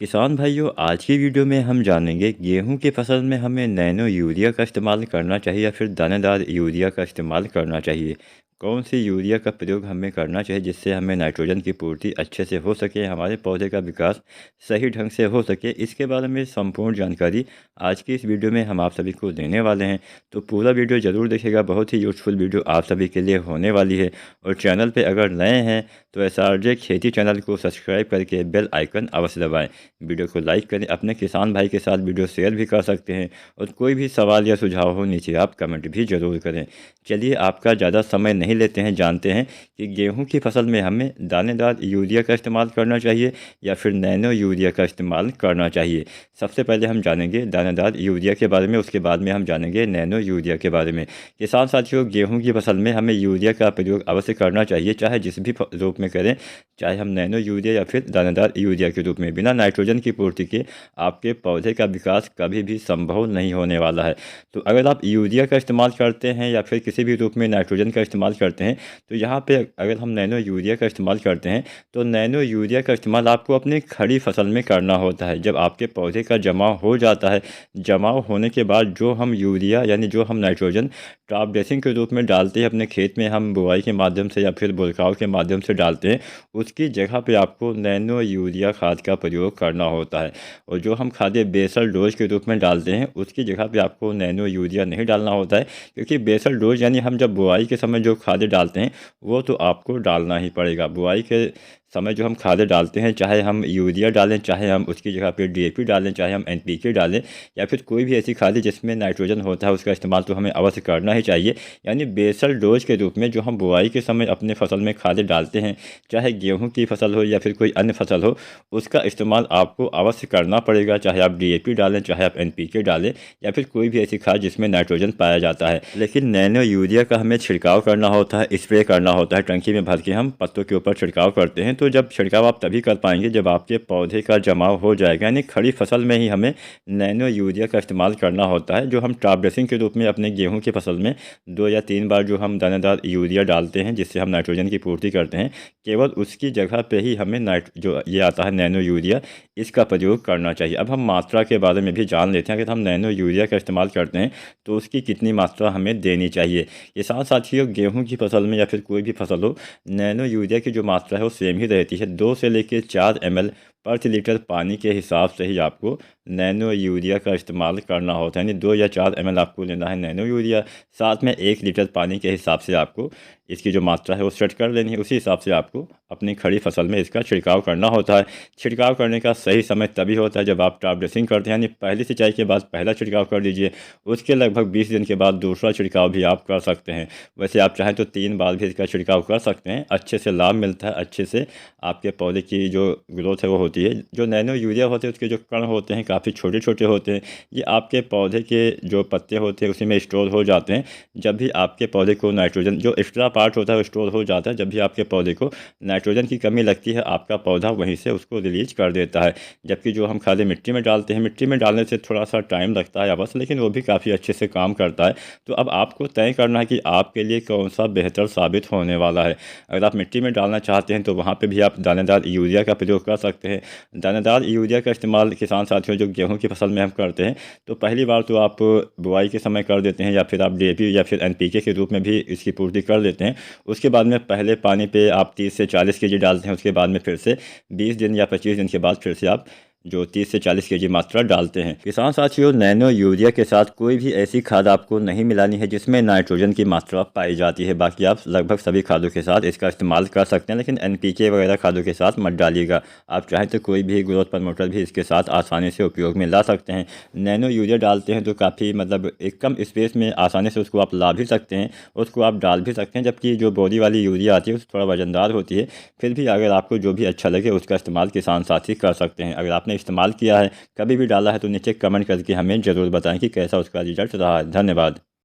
किसान भाइयों, आज की वीडियो में हम जानेंगे गेहूं की फसल में हमें नैनो यूरिया का इस्तेमाल करना चाहिए या फिर दानेदार यूरिया का इस्तेमाल करना चाहिए। कौन सी यूरिया का प्रयोग हमें करना चाहिए जिससे हमें नाइट्रोजन की पूर्ति अच्छे से हो सके, हमारे पौधे का विकास सही ढंग से हो सके। इसके बारे में संपूर्ण जानकारी आज की इस वीडियो में हम आप सभी को देने वाले हैं। तो पूरा वीडियो ज़रूर देखिएगा, बहुत ही यूज़फुल वीडियो आप सभी के लिए होने वाली है। और चैनल पर अगर नए हैं तो SRJ खेती चैनल को सब्सक्राइब करके बेल आइकन अवश्य दबाएं। वीडियो को लाइक करें, अपने किसान भाई के साथ वीडियो शेयर भी कर सकते हैं। और कोई भी सवाल या सुझाव हो नीचे आप कमेंट भी ज़रूर करें। चलिए आपका ज़्यादा समय नहीं लेते हैं, जानते हैं कि गेहूं की फसल में हमें दानेदार यूरिया का इस्तेमाल करना चाहिए या फिर नैनो यूरिया का इस्तेमाल करना चाहिए। सबसे पहले हम जानेंगे दानेदार यूरिया के बारे में, उसके बाद में हम जानेंगे नैनो यूरिया के बारे में। किसान साथियों, गेहूँ की फसल में हमें यूरिया का प्रयोग अवश्य करना चाहिए, चाहे जिस भी रूप में करें, चाहे हम नैनो यूरिया या फिर दानेदार यूरिया के रूप में। बिना नाइट्रोजन की पूर्ति के आपके पौधे का विकास कभी भी संभव नहीं होने वाला है। तो अगर आप यूरिया का इस्तेमाल करते हैं या फिर किसी भी रूप में नाइट्रोजन का इस्तेमाल करते हैं, तो यहाँ पे अगर हम नैनो यूरिया का इस्तेमाल करते हैं तो नैनो यूरिया का इस्तेमाल आपको अपनी खड़ी फसल में करना होता है। जब आपके पौधे का जमाव हो जाता है, जमाव होने के बाद जो हम यूरिया यानी जो हम नाइट्रोजन टॉप ड्रेसिंग के रूप में डालते हैं अपने खेत में, हम बुआई के माध्यम से या फिर बुरकाव के माध्यम से डालते हैं, उसकी जगह पे आपको नैनो यूरिया खाद का प्रयोग करना होता है। और जो हम खाद बेसल डोज के रूप में डालते हैं उसकी जगह पे आपको नैनो यूरिया नहीं डालना होता है, क्योंकि बेसल डोज यानी हम जब बुआई के समय जो खादें डालते हैं वो तो आपको डालना ही पड़ेगा। बुआई के समय जो हम खादें डालते हैं, चाहे हम यूरिया डालें, चाहे हम उसकी जगह पे DAP डालें, चाहे हम NPK डालें या फिर कोई भी ऐसी खादें जिसमें नाइट्रोजन होता है, उसका इस्तेमाल तो हमें अवश्य करना ही चाहिए। यानी बेसल डोज के रूप में जो हम बुआई के समय अपने फसल में खादें डालते हैं, चाहे गेहूँ की फसल हो या फिर कोई अन्य फसल हो, उसका इस्तेमाल आपको अवश्य करना पड़ेगा। चाहे आप DAP डालें, चाहे आप NPK डालें या फिर कोई भी ऐसी खाद जिसमें नाइट्रोजन पाया जाता है। लेकिन नैनो यूरिया का हमें छिड़काव करना होता है, स्प्रे करना होता है। टंकी में भर के हम पत्तों के ऊपर छिड़काव करते हैं। तो जब छिड़काव आप तभी कर पाएंगे जब आपके पौधे का जमाव हो जाएगा, यानी खड़ी फसल में ही हमें नैनो यूरिया का इस्तेमाल करना होता है। जो हम टॉप ड्रेसिंग के रूप में अपने गेहूं की फसल में 2 या 3 बार जो हम दानेदार यूरिया डालते हैं जिससे हम नाइट्रोजन की पूर्ति करते हैं, केवल उसकी जगह पे ही हमें जो ये आता है नैनो यूरिया, इसका प्रयोग करना चाहिए। अब हम मात्रा के बारे में भी जान लेते हैं। अगर हम नैनो यूरिया का इस्तेमाल करते हैं तो उसकी कितनी मात्रा हमें देनी चाहिए। ये साथियों, गेहूं की फसल में या फिर कोई भी फसल हो, नैनो यूरिया की जो मात्रा है वो सेम ही रहती है। 2 से लेकर 4 ml प्रति लीटर पानी के हिसाब से ही आपको नैनो यूरिया का इस्तेमाल करना होता है। यानी 2 या 4 ml आपको लेना है नैनो यूरिया, साथ में 1 लीटर पानी के हिसाब से आपको इसकी जो मात्रा है वो सेट कर लेनी है। उसी हिसाब से आपको अपनी खड़ी फसल में इसका छिड़काव करना होता है। छिड़काव करने का सही समय तभी होता है जब आप टॉप ड्रेसिंग करते हैं, यानी पहली सिंचाई के बाद पहला छिड़काव कर दीजिए। उसके लगभग 20 दिन के बाद दूसरा छिड़काव भी आप कर सकते हैं। वैसे आप चाहें तो 3 बार भी इसका छिड़काव कर सकते हैं। अच्छे से लाभ मिलता है, अच्छे से आपके पौधे की जो ग्रोथ है वो होती है। जो नैनो यूरिया होते हैं उसके जो कण होते हैं काफ़ी छोटे छोटे होते हैं। ये आपके पौधे के जो पत्ते होते हैं उसी में स्टोर हो जाते हैं। जब भी आपके पौधे को नाइट्रोजन जो एक्स्ट्रा पार्ट होता है वो स्टोर हो जाता है, जब भी आपके पौधे को नाइट्रोजन की कमी लगती है आपका पौधा वहीं से उसको रिलीज कर देता है। जबकि जो हम खादें मिट्टी में डालते हैं, मिट्टी में डालने से थोड़ा सा टाइम लगता है अवश्य, लेकिन वो भी काफ़ी अच्छे से काम करता है। तो अब आपको तय करना है कि आपके लिए कौन सा बेहतर साबित होने वाला है। अगर आप मिट्टी में डालना चाहते हैं तो वहाँ पर भी आप दानेदार यूरिया का प्रयोग कर सकते हैं। दानेदार यूरिया का इस्तेमाल किसान साथियों जो गेहूं की फसल में हम करते हैं, तो पहली बार तो आप बुआई के समय कर देते हैं या फिर आप DAP या फिर NPK के रूप में भी इसकी पूर्ति कर देते हैं। उसके बाद में पहले पानी पे आप 30 से 40 kg डालते हैं। उसके बाद में फिर से 20 दिन या 25 दिन के बाद फिर से आप जो 30 से 40 kg मात्रा डालते हैं। किसान साथियों, नैनो यूरिया के साथ कोई भी ऐसी खाद आपको नहीं मिलानी है जिसमें नाइट्रोजन की मात्रा पाई जाती है। बाकी आप लगभग सभी खादों के साथ इसका इस्तेमाल कर सकते हैं, लेकिन NPK वगैरह खादों के साथ मत डालिएगा। आप चाहें तो कोई भी ग्रोथ प्रमोटर भी इसके साथ आसानी से उपयोग में ला सकते हैं। नैनो यूरिया डालते हैं तो काफ़ी एक कम स्पेस में आसानी से उसको आप ला भी सकते हैं, उसको आप डाल भी सकते हैं। जबकि जो बॉडी वाली यूरिया आती है वो थोड़ा वजनदार होती है। फिर भी अगर आपको जो भी अच्छा लगे उसका इस्तेमाल किसान साथी कर सकते हैं। अगर आपने इस्तेमाल किया है, कभी भी डाला है, तो नीचे कमेंट करके हमें ज़रूर बताएं कि कैसा उसका रिजल्ट रहा है। धन्यवाद।